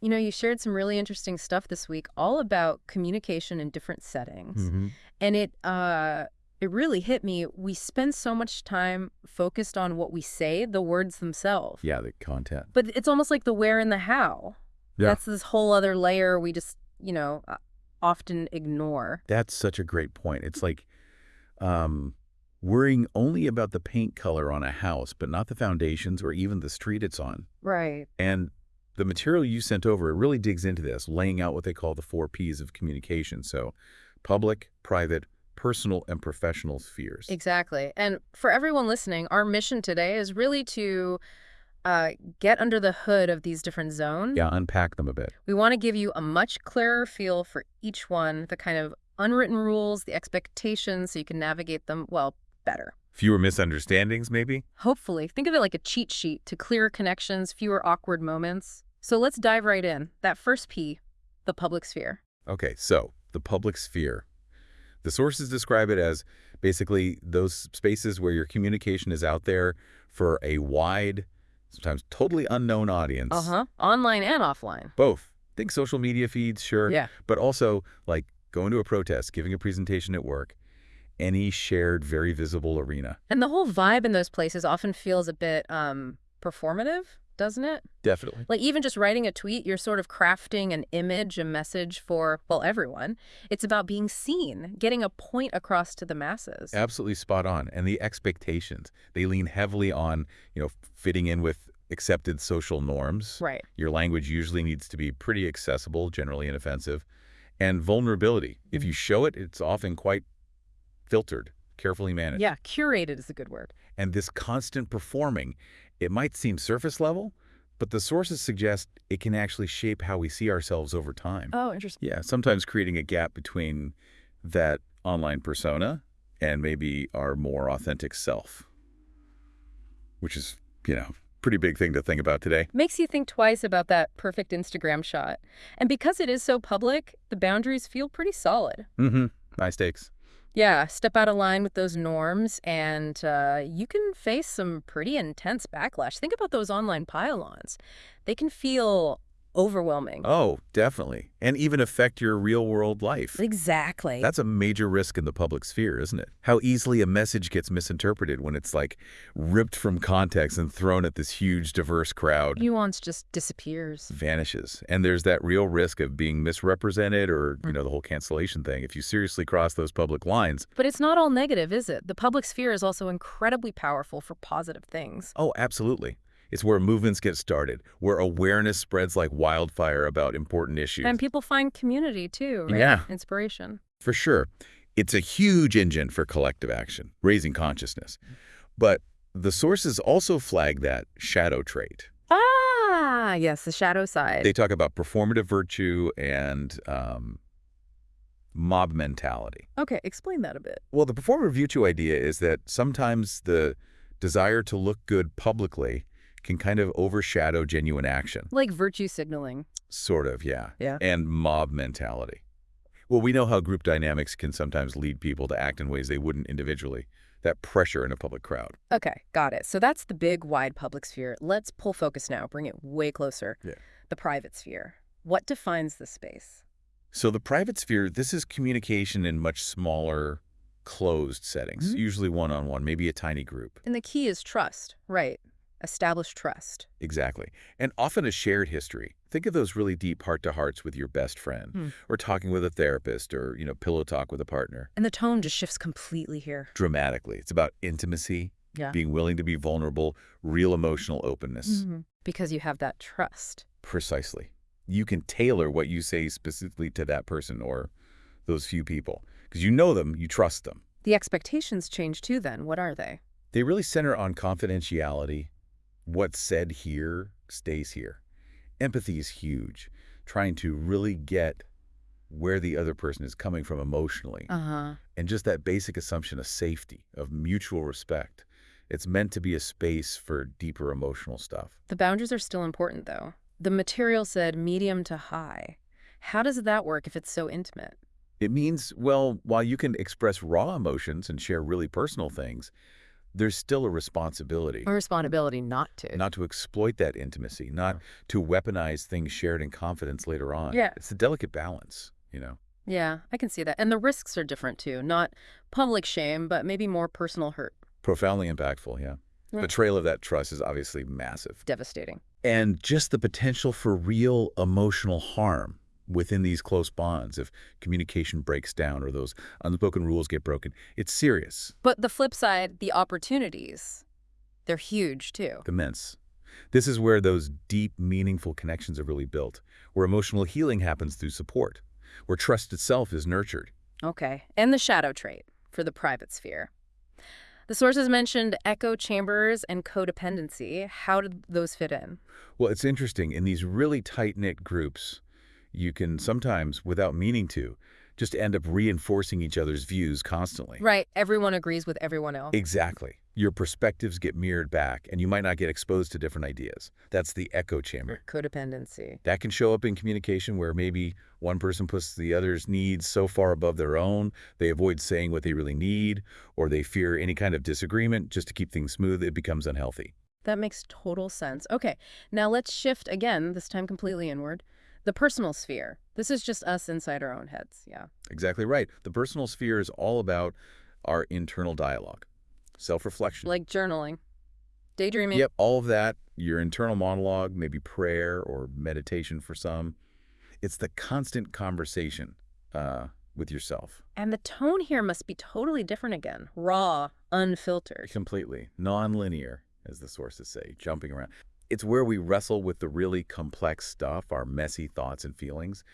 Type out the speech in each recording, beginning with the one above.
You know, you shared some really interesting stuff this week, all about communication in different settings. Hmm. And it really hit me. We spend so much time focused on what we say, the words themselves. Yeah, the content. But it's almost like the where and the how. Yeah. That's this whole other layer we just, often ignore. That's such a great point. It's like um, worrying only about the paint color on a house, but not the foundations or even the street it's on. Right. And the material you sent over, it really digs into this, laying out what they call the 4 Ps of communication. So public, private, personal, and professional spheres. Exactly. And for everyone listening, our mission today is really to get under the hood of these different zones. Yeah, unpack them a bit. We want to give you a much clearer feel for each one, the kind of unwritten rules, the expectations, so you can navigate them, well, better. Fewer misunderstandings, maybe? Hopefully. Think of it like a cheat sheet to clearer connections, fewer awkward moments. So let's dive right in. That first P, the public sphere. Okay, so the public sphere. The sources describe it as basically those spaces where your communication is out there for a wide, sometimes totally unknown audience. Uh-huh. Online and offline. Both. Think social media feeds, sure. Yeah. But also, like, going to a protest, giving a presentation at work, any shared, very visible arena. And the whole vibe in those places often feels a bit performative, doesn't it? Definitely. Like even just writing a tweet, you're sort of crafting an image, a message for, well, everyone. It's about being seen, getting a point across to the masses. Absolutely spot on. And the expectations, they lean heavily on, fitting in with accepted social norms. Right. Your language usually needs to be pretty accessible, generally inoffensive. And vulnerability. If you show it, it's often quite filtered, carefully managed. Yeah, curated is a good word. And this constant performing, it might seem surface level, but the sources suggest it can actually shape how we see ourselves over time. Oh, interesting. Yeah, sometimes creating a gap between that online persona and maybe our more authentic self, which is, pretty big thing to think about today. Makes you think twice about that perfect Instagram shot. And because it is so public, the boundaries feel pretty solid. Mm-hmm. High stakes. Yeah, step out of line with those norms, and you can face some pretty intense backlash. Think about those online pile-ons. They can feel overwhelming. Oh, definitely. And even affect your real-world life. Exactly. That's a major risk in the public sphere, isn't it? How easily a message gets misinterpreted when it's like ripped from context and thrown at this huge, diverse crowd. Nuance just disappears. Vanishes. And there's that real risk of being misrepresented or, the whole cancellation thing if you seriously cross those public lines. But it's not all negative, is it? The public sphere is also incredibly powerful for positive things. Oh, absolutely. It's where movements get started, where awareness spreads like wildfire about important issues. And people find community, too, right? Yeah. Inspiration. For sure. It's a huge engine for collective action, raising consciousness. But the sources also flag that shadow trait. Ah, yes, the shadow side. They talk about performative virtue and mob mentality. Okay, explain that a bit. Well, the performative virtue idea is that sometimes the desire to look good publicly can kind of overshadow genuine action. Like virtue signaling. Sort of, yeah. Yeah. And mob mentality. Well, we know how group dynamics can sometimes lead people to act in ways they wouldn't individually. That pressure in a public crowd. Okay, got it. So that's the big, wide public sphere. Let's pull focus now, bring it way closer. Yeah. The private sphere. What defines the space? So the private sphere, this is communication in much smaller, closed settings, usually one-on-one, maybe a tiny group. And the key is trust, right? Establish trust. Exactly. And often a shared history. Think of those really deep heart-to-hearts with your best friend, or talking with a therapist, or, pillow talk with a partner. And the tone just shifts completely here. Dramatically. It's about intimacy, Yeah. being willing to be vulnerable, real emotional openness. Because you have that trust. Precisely. You can tailor what you say specifically to that person or those few people. Because you know them, you trust them. The expectations change too then. What are they? They really center on confidentiality. What's said here stays here. Empathy is huge. Trying to really get where the other person is coming from emotionally. And just that basic assumption of safety, of mutual respect. It's meant to be a space for deeper emotional stuff. The boundaries are still important, though. The material said medium to high. How does that work if it's so intimate? It means, well, while you can express raw emotions and share really personal things, there's still a responsibility A responsibility not to. not to exploit that intimacy, not to weaponize things shared in confidence later on. Yeah. It's a delicate balance, you know. Yeah, I can see that. And the risks are different too. Not public shame, but maybe more personal hurt. Profoundly impactful, yeah. Yeah. Betrayal of that trust is obviously massive. Devastating. And just the potential for real emotional harm within these close bonds if communication breaks down or those unspoken rules get broken. It's serious, But the flip side, the opportunities, they're huge too. immense. This is where those deep, meaningful connections are really built, where emotional healing happens through support, where trust itself is nurtured. Okay. And the shadow trait for the private sphere. The sources mentioned echo chambers and codependency. How did those fit in? Well, it's interesting. In these really tight-knit groups, you can sometimes, without meaning to, just end up reinforcing each other's views constantly. Right. Everyone agrees with everyone else. Exactly. Your perspectives get mirrored back, and you might not get exposed to different ideas. That's the echo chamber. Codependency. That can show up in communication where maybe one person puts the other's needs so far above their own, they avoid saying what they really need, or they fear any kind of disagreement just to keep things smooth. It becomes unhealthy. That makes total sense. Okay. Now let's shift again, this time completely inward. The personal sphere. This is just us inside our own heads. Yeah. Exactly right. The personal sphere is all about our internal dialogue, self-reflection. Like journaling, daydreaming. Yep, all of that, your internal monologue, maybe prayer or meditation for some. It's the constant conversation with yourself. And the tone here must be totally different again. Raw, unfiltered. Completely. Non-linear, as the sources say, jumping around. It's where we wrestle with the really complex stuff, our messy thoughts and feelings,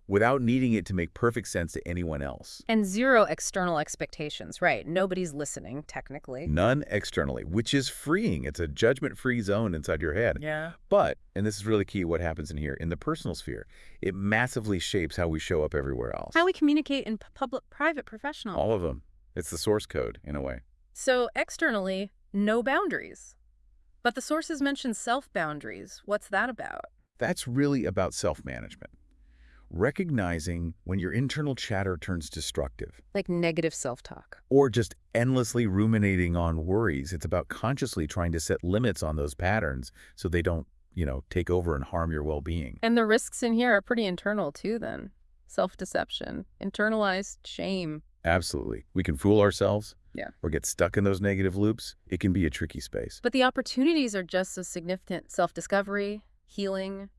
without needing it to make perfect sense to anyone else. And zero external expectations, right? Nobody's listening, technically. None externally, which is freeing. It's a judgment-free zone inside your head. Yeah. But, and this is really key, what happens in here, in the personal sphere, it massively shapes how we show up everywhere else. How we communicate in public, private, professional. All of them. It's the source code, in a way. So externally, no boundaries. But the sources mention self-boundaries. What's that about? That's really about self-management. Recognizing when your internal chatter turns destructive, Like negative self-talk. or just endlessly ruminating on worries. It's about consciously trying to set limits on those patterns so they don't, take over and harm your well-being. And the risks in here are pretty internal too then. Self-deception, internalized shame. Absolutely. We can fool ourselves. Yeah. Or get stuck in those negative loops. It can be a tricky space. But the opportunities are just as significant. Self-discovery, healing.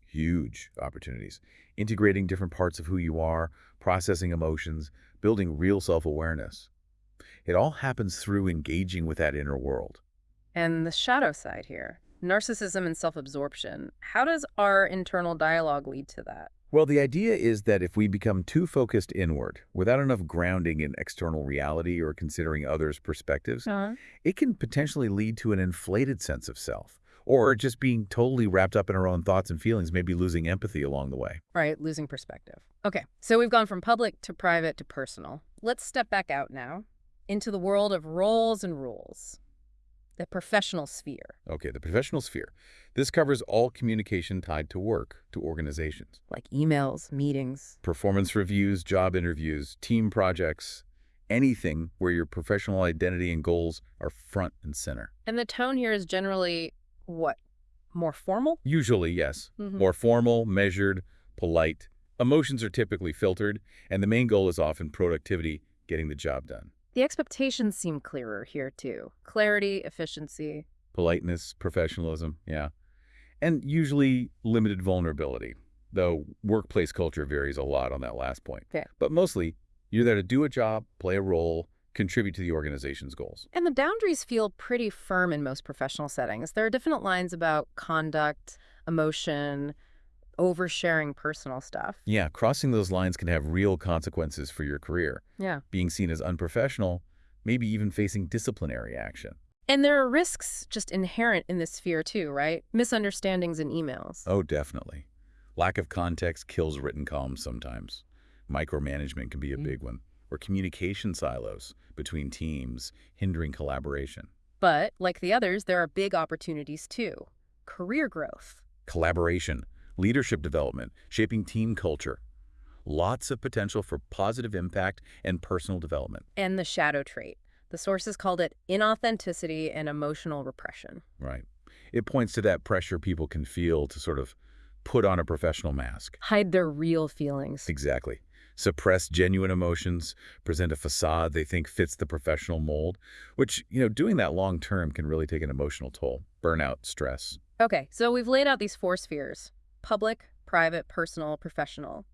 Huge opportunities. Integrating different parts of who you are, processing emotions, building real self-awareness. It all happens through engaging with that inner world. And the shadow side here, narcissism and self-absorption. How does our internal dialogue lead to that? Well, the idea is that if we become too focused inward, without enough grounding in external reality or considering others' perspectives, it can potentially lead to an inflated sense of self, or just being totally wrapped up in our own thoughts and feelings, maybe losing empathy along the way. Right, losing perspective. Okay, so we've gone from public to private to personal. Let's step back out now into the world of roles and rules. The professional sphere. Okay, the professional sphere. This covers all communication tied to work, to organizations. Like emails, meetings. Performance reviews, job interviews, team projects, anything where your professional identity and goals are front and center. And the tone here is generally, what, more formal? Usually, yes. Mm-hmm. More formal, measured, polite. Emotions are typically filtered, and the main goal is often productivity, getting the job done. The expectations seem clearer here, too. Clarity, efficiency. Politeness, professionalism, yeah. And usually limited vulnerability, though workplace culture varies a lot on that last point. Okay. But mostly, you're there to do a job, play a role, contribute to the organization's goals. And the boundaries feel pretty firm in most professional settings. There are definite lines about conduct, emotion, oversharing personal stuff. Yeah, crossing those lines can have real consequences for your career. Yeah. Being seen as unprofessional, maybe even facing disciplinary action. And there are risks just inherent in this sphere too, right? Misunderstandings in emails. Oh, definitely. Lack of context kills written comms sometimes. Micromanagement can be a big one. Or communication silos between teams, hindering collaboration. But, like the others, there are big opportunities too. Career growth. Collaboration, leadership development, shaping team culture. Lots of potential for positive impact and personal development. And the shadow trait. The sources called it inauthenticity and emotional repression. Right. It points to that pressure people can feel to sort of put on a professional mask. Hide their real feelings. Exactly. Suppress genuine emotions, present a facade they think fits the professional mold, which, doing that long term can really take an emotional toll. Burnout, stress. Okay, so we've laid out these four spheres: public, private, personal, professional.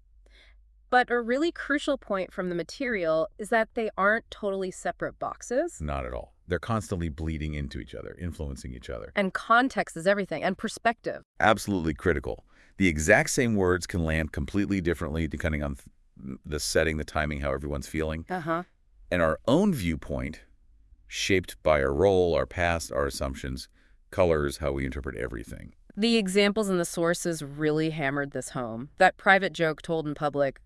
But a really crucial point from the material is that they aren't totally separate boxes. Not at all. They're constantly bleeding into each other, influencing each other. And context is everything, and perspective. Absolutely critical. The exact same words can land completely differently depending on the setting, the timing, how everyone's feeling. Uh-huh. And our own viewpoint, shaped by our role, our past, our assumptions, colors how we interpret everything. The examples in the sources really hammered this home. That private joke told in public,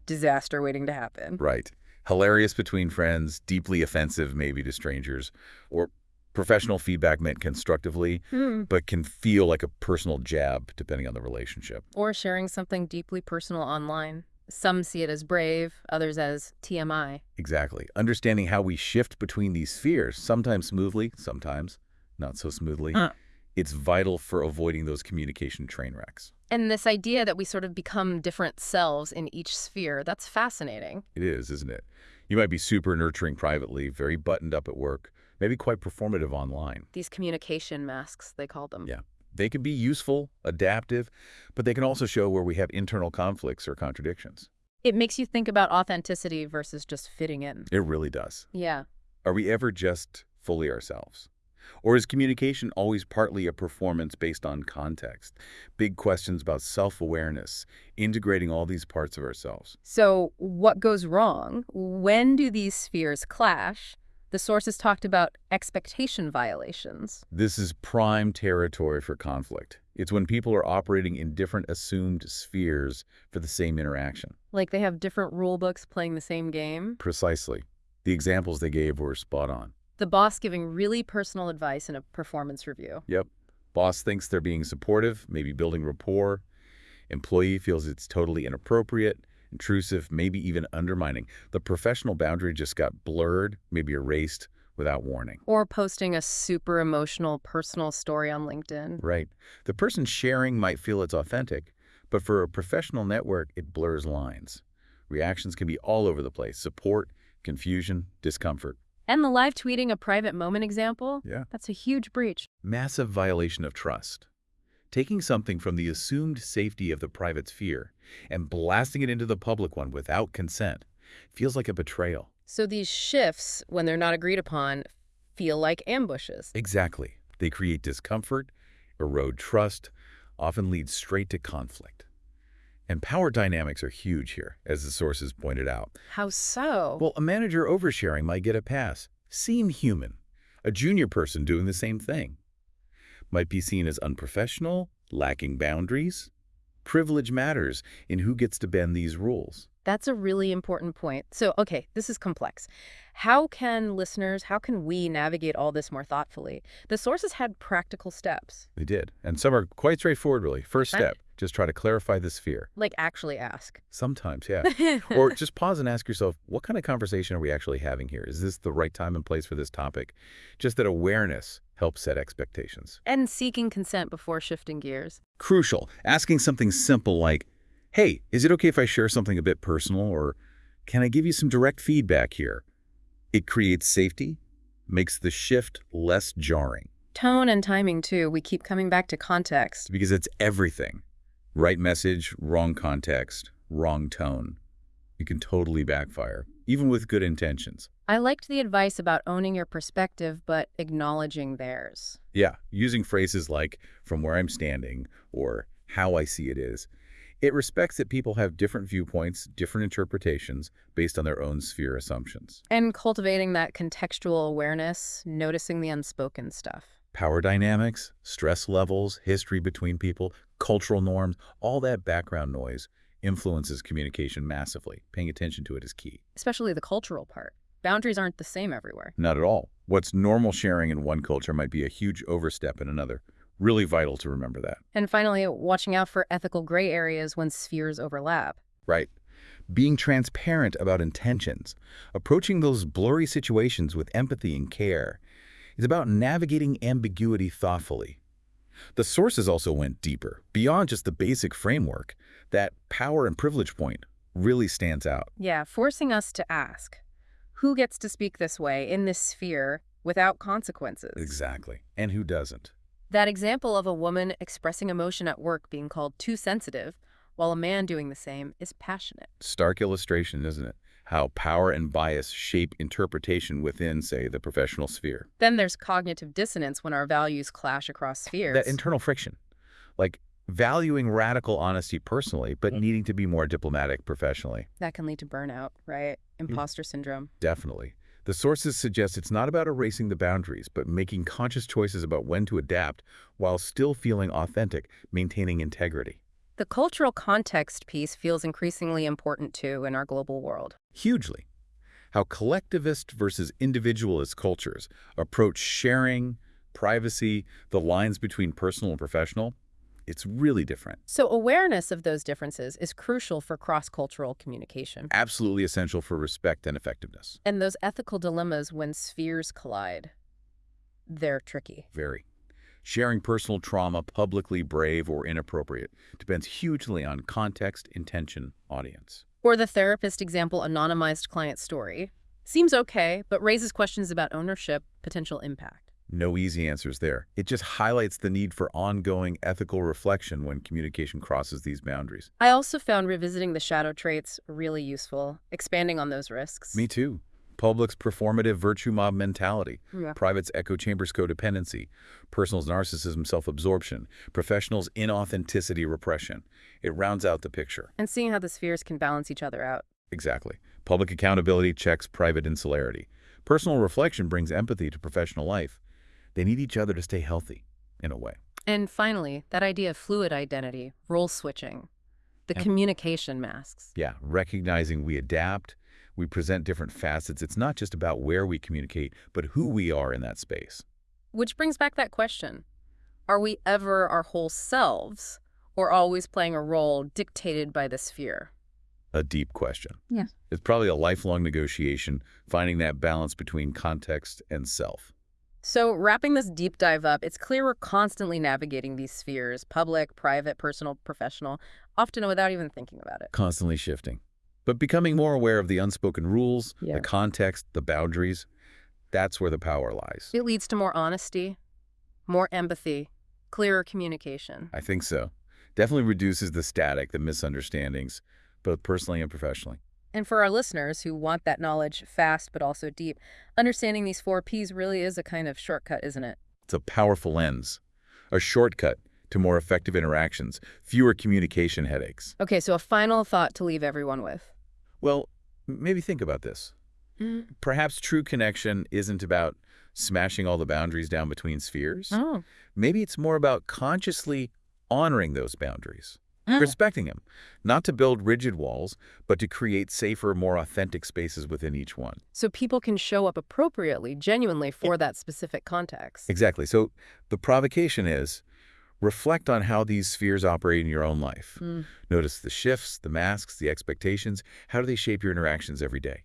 disaster waiting to happen. Right. Hilarious between friends, deeply offensive maybe to strangers, or professional feedback meant constructively, but can feel like a personal jab depending on the relationship. Or sharing something deeply personal online. Some see it as brave, others as TMI. Exactly. Understanding how we shift between these spheres, sometimes smoothly, sometimes not so smoothly, it's vital for avoiding those communication train wrecks. And this idea that we sort of become different selves in each sphere, that's fascinating. It is, isn't it? You might be super nurturing privately, very buttoned up at work, maybe quite performative online. These communication masks, they call them. Yeah. They can be useful, adaptive, but they can also show where we have internal conflicts or contradictions. It makes you think about authenticity versus just fitting in. It really does. Yeah. Are we ever just fully ourselves? Or is communication always partly a performance based on context? Big questions about self-awareness, integrating all these parts of ourselves. So what goes wrong? When do these spheres clash? The sources talked about expectation violations. This is prime territory for conflict. It's when people are operating in different assumed spheres for the same interaction. Like they have different rule books playing the same game. Precisely. The examples they gave were spot on. The boss giving really personal advice in a performance review. Yep. Boss thinks they're being supportive, maybe building rapport. Employee feels it's totally inappropriate, intrusive, maybe even undermining. The professional boundary just got blurred, maybe erased without warning. Or posting a super emotional personal story on LinkedIn. Right. The person sharing might feel it's authentic, but for a professional network, it blurs lines. Reactions can be all over the place: support, confusion, discomfort. And the live tweeting a private moment example? Yeah. That's a huge breach. Massive violation of trust. Taking something from the assumed safety of the private sphere and blasting it into the public one without consent feels like a betrayal. So these shifts, when they're not agreed upon, feel like ambushes. Exactly. They create discomfort, erode trust, often lead straight to conflict. And power dynamics are huge here, as the sources pointed out. How so? Well, a manager oversharing might get a pass. Seem human. A junior person doing the same thing might be seen as unprofessional, lacking boundaries. Privilege matters in who gets to bend these rules. That's a really important point. So, okay, this is complex. How can we navigate all this more thoughtfully? The sources had practical steps. They did. And some are quite straightforward, really. First step, just try to clarify the sphere. Like actually ask. Sometimes, yeah. Or just pause and ask yourself, what kind of conversation are we actually having here? Is this the right time and place for this topic? Just that awareness helps set expectations. And seeking consent before shifting gears. Crucial. Asking something simple like, hey, is it okay if I share something a bit personal, or can I give you some direct feedback here? It creates safety, makes the shift less jarring. Tone and timing, too. We keep coming back to context. Because it's everything. Right message, wrong context, wrong tone. It can totally backfire, even with good intentions. I liked the advice about owning your perspective, but acknowledging theirs. Yeah, using phrases like, from where I'm standing, or how I see it is. It respects that people have different viewpoints, different interpretations, based on their own sphere assumptions. And cultivating that contextual awareness, noticing the unspoken stuff. Power dynamics, stress levels, history between people, cultural norms, all that background noise influences communication massively. Paying attention to it is key. Especially the cultural part. Boundaries aren't the same everywhere. Not at all. What's normal sharing in one culture might be a huge overstep in another. Really vital to remember that. And finally, watching out for ethical gray areas when spheres overlap. Right. being transparent about intentions, approaching those blurry situations with empathy and care. It's about navigating ambiguity thoughtfully. The sources also went deeper, beyond just the basic framework. That power and privilege point really stands out. Yeah, forcing us to ask, who gets to speak this way in this sphere without consequences? Exactly. And who doesn't? That example of a woman expressing emotion at work being called too sensitive, while a man doing the same is passionate. Stark illustration, isn't it? How power and bias shape interpretation within, say, the professional sphere. Then there's cognitive dissonance when our values clash across spheres. That internal friction, like valuing radical honesty personally, but needing to be more diplomatic professionally. That can lead to burnout, right? Imposter syndrome. Definitely. The sources suggest it's not about erasing the boundaries, but making conscious choices about when to adapt while still feeling authentic, maintaining integrity. The cultural context piece feels increasingly important too in our global world. Hugely. How collectivist versus individualist cultures approach sharing, privacy, the lines between personal and professional, it's really different. So awareness of those differences is crucial for cross-cultural communication. Absolutely essential for respect and effectiveness. And those ethical dilemmas when spheres collide, they're tricky. Very. Sharing personal trauma publicly, brave or inappropriate, depends hugely on context, intention, audience. Or the therapist example, anonymized client story. Seems okay, but raises questions about ownership, potential impact. No easy answers there. It just highlights the need for ongoing ethical reflection when communication crosses these boundaries. I also found revisiting the shadow traits really useful, expanding on those risks. Me too. Public's performative virtue mob mentality, Yeah. private's echo chambers codependency, personal's narcissism self-absorption, professional's inauthenticity repression. It rounds out the picture. And seeing how the spheres can balance each other out. Exactly. Public accountability checks private insularity. Personal reflection brings empathy to professional life. They need each other to stay healthy, in a way. And finally, that idea of fluid identity, role switching, the Yep. communication masks. Yeah, recognizing we adapt, we present different facets. It's not just about where we communicate, but who we are in that space. Which brings back that question. Are we ever our whole selves, or always playing a role dictated by the sphere? A deep question. Yeah. It's probably a lifelong negotiation, finding that balance between context and self. So wrapping this deep dive up, it's clear we're constantly navigating these spheres, public, private, personal, professional, often without even thinking about it. Constantly shifting. But becoming more aware of the unspoken rules, Yeah. the context, the boundaries, that's where the power lies. It leads to more honesty, more empathy, clearer communication. I think so. Definitely reduces the static, the misunderstandings, both personally and professionally. And for our listeners who want that knowledge fast but also deep, understanding these 4 Ps really is a kind of shortcut, isn't it? It's a powerful lens, a shortcut to more effective interactions, fewer communication headaches. Okay, so a final thought to leave everyone with. Well, maybe think about this. Perhaps true connection isn't about smashing all the boundaries down between spheres. Oh. Maybe it's more about consciously honoring those boundaries, respecting them, not to build rigid walls, but to create safer, more authentic spaces within each one. So people can show up appropriately, genuinely for that specific context. Exactly. So the provocation is, reflect on how these spheres operate in your own life. Notice the shifts, the masks, the expectations. How do they shape your interactions every day?